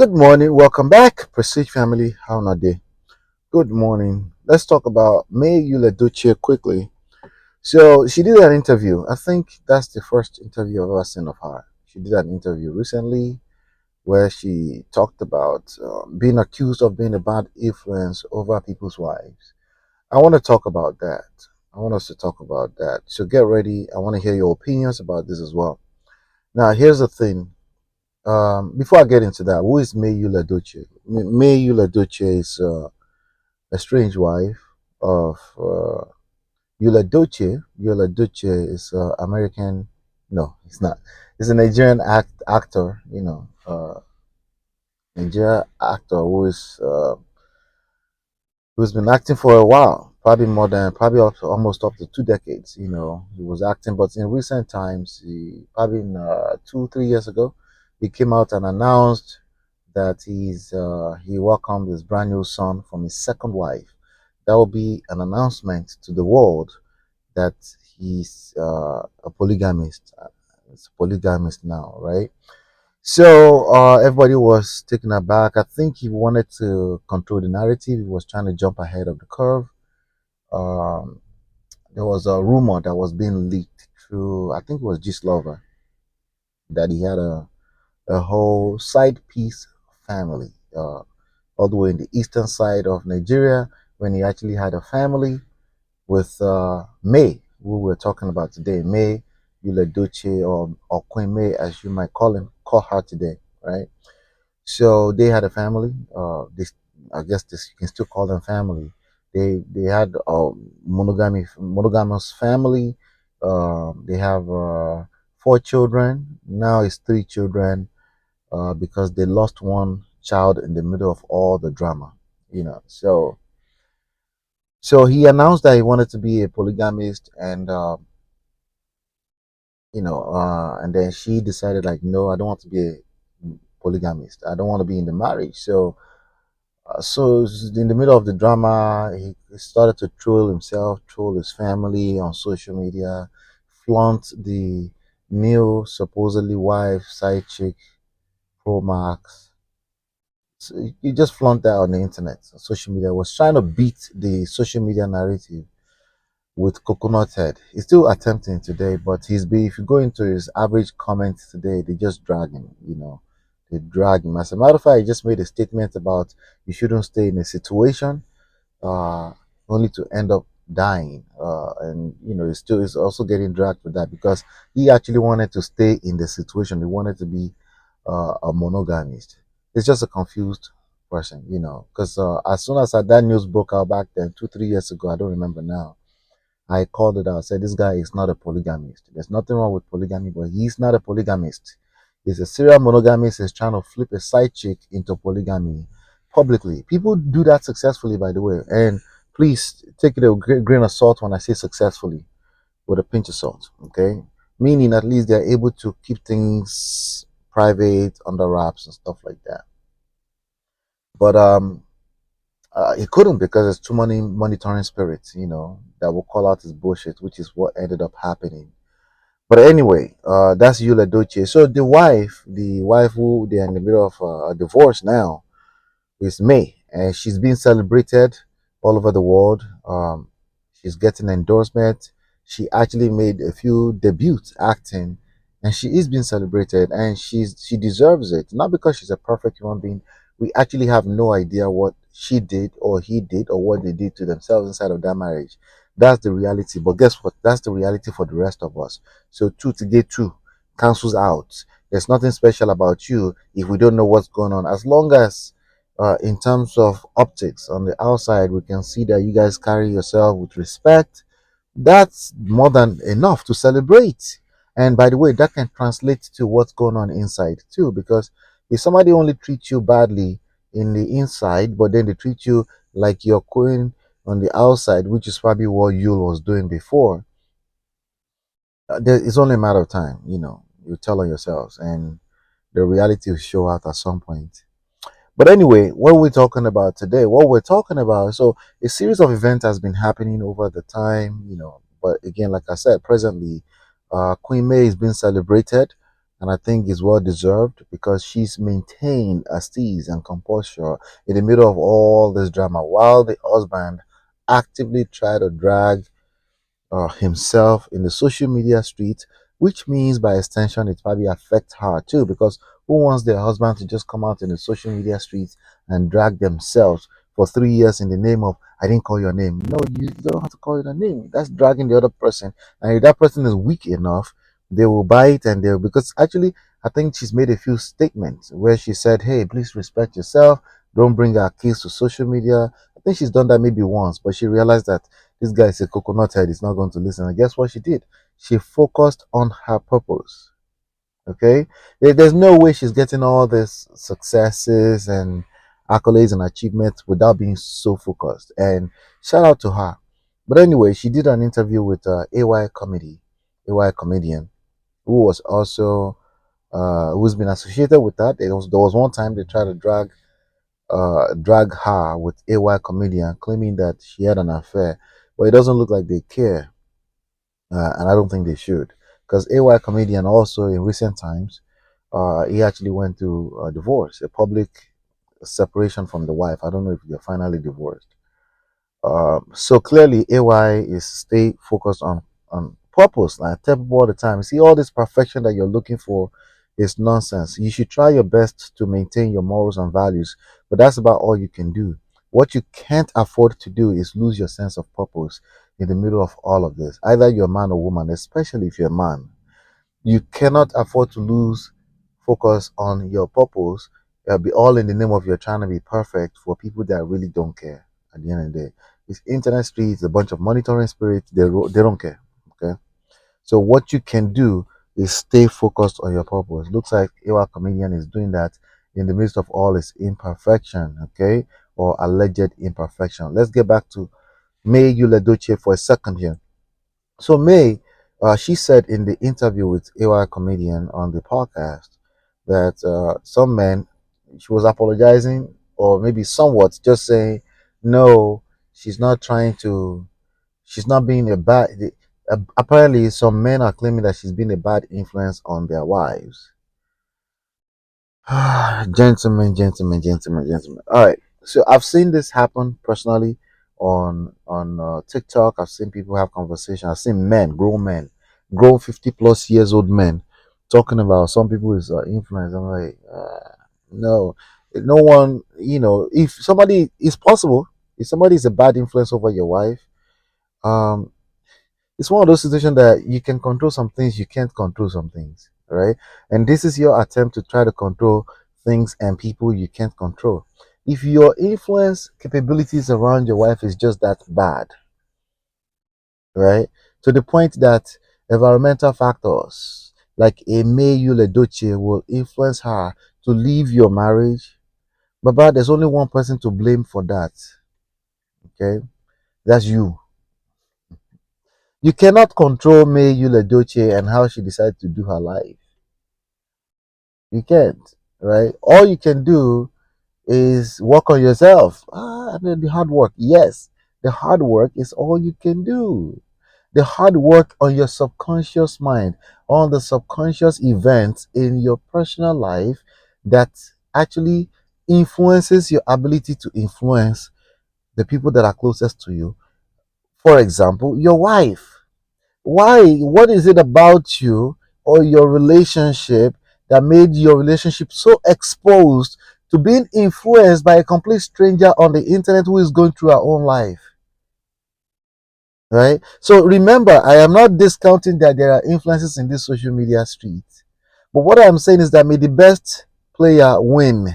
Good morning, welcome back, Prestige family. How are they? Good morning. Let's talk about May Yul-Edochie quickly. So she did an interview. I think that's the first interview I've ever seen of her. She did an interview recently where she talked about being accused of being a bad influence over people's wives. I want to talk about that. I want us to talk about that. So get ready. I want to hear your opinions about this as well. Now, here's the thing. Before I get into that, who is May Yul-Edochie? May Yul-Edochie is a strange wife of Yul-Edochie. Yul-Edochie is American. No, it's not. It's a Nigerian actor. Nigerian actor who's been acting for a while, probably more than probably almost up to 2 decades. He was acting, but in recent times, probably in 2 3 years ago, he came out and announced that he welcomed his brand new son from his second wife. That will be an announcement to the world that he's a polygamist. It's a polygamist now, right? So everybody was taken aback. I think he wanted to control the narrative. He was trying to jump ahead of the curve. Um, there was a rumor that was being leaked through, I think it was Gist Lover, that he had a whole side piece family, all the way in the eastern side of Nigeria, when he actually had a family with May, who we're talking about today, May Yul-Edochie, or Queen May, as you might call her today, right? So they had a family. I guess this you can still call them family. They had a monogamous family. They have 4 children. Now it's 3 children because they lost one child in the middle of all the drama. So he announced that he wanted to be a polygamist, and and then she decided like, no, I don't want to be a polygamist. I don't want to be in the marriage. So in the middle of the drama, he started to troll himself, troll his family on social media, flaunt the new supposedly wife side chick Pro Max. So he just flaunt that on the internet, on social media. Was trying to beat the social media narrative with coconut head. He's still attempting today, but if you go into his average comments today, they just drag him, They drag him. As a matter of fact, he just made a statement about you shouldn't stay in a situation uh, only to end up dying. And he still is also getting dragged with that because he actually wanted to stay in the situation. He wanted to be a monogamist. It's just a confused person, because as soon as that news broke out back then, 2 3 years ago, I don't remember now, I called it out. Said this guy is not a polygamist. There's nothing wrong with polygamy, but he's not a polygamist. He's a serial monogamist. He's trying to flip a side chick into polygamy publicly. People do that successfully, by the way. And please take it a grain of salt when I say successfully, with a pinch of salt. Okay, meaning at least they're able to keep things private, under wraps, and stuff like that. But he couldn't because there's too many monitoring spirits, that will call out his bullshit, which is what ended up happening. But anyway, that's Yul-Edochie. So the wife who they're in the middle of a divorce now is May, and she's being celebrated all over the world. She's getting endorsement. She actually made a few debuts acting, and she is being celebrated, and she deserves it. Not because she's a perfect human being. We actually have no idea what she did or he did or what they did to themselves inside of that marriage. That's the reality. But guess what? That's the reality for the rest of us. So two to get two cancels out. There's nothing special about you if we don't know what's going on. As long as in terms of optics on the outside, we can see that you guys carry yourself with respect. That's more than enough to celebrate. And by the way, that can translate to what's going on inside too, because if somebody only treats you badly in the inside, but then they treat you like you're queen on the outside, which is probably what Yul was doing before, it's only a matter of time, you tell on yourselves, and the reality will show out at some point. But anyway, what we're talking about today, what we're talking about, so a series of events has been happening over the time, But again, like I said, presently, Queen May is being celebrated, and I think it's well deserved because she's maintained a steeze and composure in the middle of all this drama while the husband actively tried to drag himself in the social media street, which means by extension it probably affects her too. Because who wants their husband to just come out in the social media streets and drag themselves for 3 years in the name of I didn't call your name? No, you don't have to call your name. That's dragging the other person, and if that person is weak enough, they will buy it and they'll because actually I think she's made a few statements where she said, "Hey, please respect yourself. Don't bring our kids to social media." I think she's done that maybe once, but she realized that this guy is a coconut head. He's not going to listen. And guess what she did? She focused on her purpose. Okay? There's no way she's getting all these successes and accolades and achievements without being so focused. And shout out to her. But anyway, she did an interview with AY comedian, who was also who's been associated with that. There was one time they tried to drag her with AY comedian, claiming that she had an affair. But it doesn't look like they care, and I don't think they should. Because AY comedian also in recent times, he actually went through a divorce, a public separation from the wife. I don't know if they're finally divorced. So clearly, AY is stay focused on purpose. Like I tell people all the time, see all this perfection that you're looking for is nonsense. You should try your best to maintain your morals and values, but that's about all you can do. What you can't afford to do is lose your sense of purpose in the middle of all of this. Either you're a man or woman, especially if you're a man, you cannot afford to lose focus on your purpose. It'll be all in the name of you're trying to be perfect for people that really don't care. At the end of the day, this internet streets, a bunch of monitoring spirits. They don't care. Okay, so what you can do is stay focused on your purpose. Looks like our comedian is doing that in the midst of all its imperfection. Okay, or alleged imperfection. Let's get back to May Yul-Edochie for a second here. So May, she said in the interview with AY comedian on the podcast that some men, she was apologizing or maybe somewhat just saying, no, she's not trying to, she's not being a bad. Apparently, some men are claiming that she's been a bad influence on their wives. Gentlemen. All right. So I've seen this happen personally on TikTok. I've seen people have conversation. I've seen grown 50+ years old men, talking about some people is influence. I'm like, no, no one. If somebody is possible, if somebody is a bad influence over your wife, um, it's one of those situations that you can control some things, you can't control some things, right? And this is your attempt to try to control things and people you can't control. If your influence capabilities around your wife is just that bad, right? To the point that environmental factors like a May Yul-Edochie will influence her to leave your marriage, but there's only one person to blame for that, okay? That's you. You cannot control May Yul-Edochie and how she decides to do her life. You can't, right? All you can do is work on yourself. And then the hard work. Yes, the hard work is all you can do. The hard work on your subconscious mind, on the subconscious events in your personal life that actually influences your ability to influence the people that are closest to you. For example, your wife. Why? What is it about you or your relationship that made your relationship so exposed to being influenced by a complete stranger on the internet who is going through her own life? Right? So remember, I am not discounting that there are influences in this social media street. But what I'm saying is that may the best player win.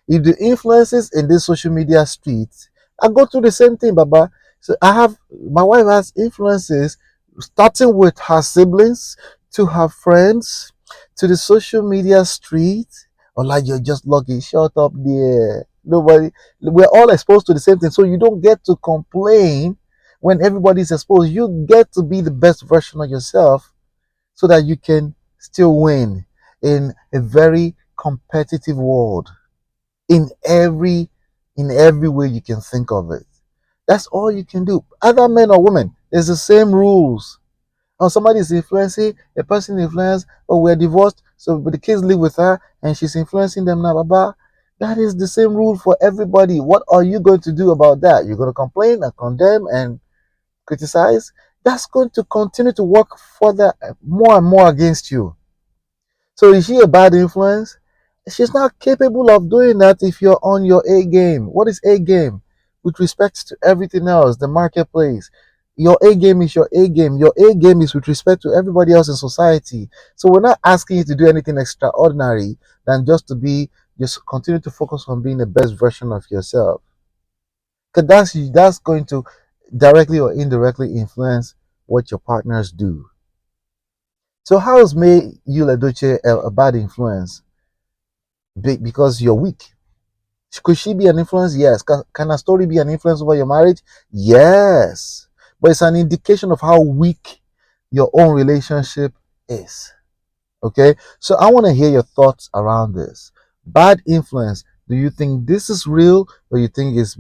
If the influences in this social media street, I go through the same thing, Baba. So my wife has influences starting with her siblings, to her friends, to the social media street. Or like you're just lucky, shut up there. Nobody, we're all exposed to the same thing. So you don't get to complain when everybody's exposed. You get to be the best version of yourself so that you can still win in a very competitive world in every way you can think of it. That's all you can do. Other men or women, there's the same rules. Or somebody is influencing, a person influenced, or we're divorced. So, but the kids live with her, and she's influencing them now. Baba, that is the same rule for everybody. What are you going to do about that? You're going to complain and condemn and criticize? That's going to continue to work further, more and more against you. So is she a bad influence? She's not capable of doing that if you're on your A game. What is A game? With respect to everything else, the marketplace. Your A game is your A game. Your A game is with respect to everybody else in society. So we're not asking you to do anything extraordinary than just continue to focus on being the best version of yourself. Because that's going to directly or indirectly influence what your partners do. So how is May Yul-Edochie a bad influence? Because you're weak. Could she be an influence? Yes. Can a story be an influence over your marriage? Yes. But it's an indication of how weak your own relationship is. Okay? So I want to hear your thoughts around this. Bad influence. Do you think this is real, or you think it's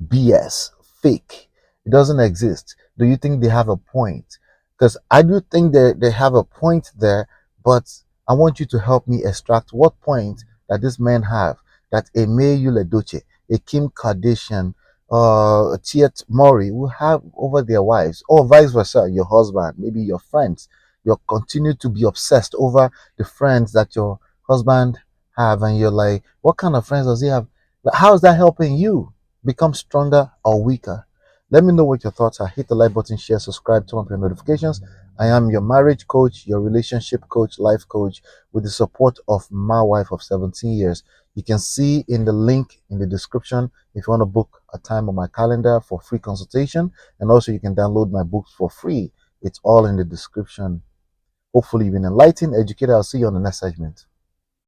BS, fake? It doesn't exist. Do you think they have a point? Because I do think they have a point there, but I want you to help me extract what point that these men have that a May Yul-Edochie, a Kim Kardashian, a Tiet Mori will have over their wives, or vice versa, your husband, maybe your friends. You'll continue to be obsessed over the friends that your husband have, and you're like, what kind of friends does he have? How is that helping you become stronger or weaker? Let me know what your thoughts are. Hit the like button, share, subscribe, turn on your notifications. I am your marriage coach, your relationship coach, life coach, with the support of my wife of 17 years. You can see in the link in the description if you want to book a time on my calendar for free consultation. And also you can download my books for free. It's all in the description. Hopefully you've been enlightened, educated. I'll see you on the next segment.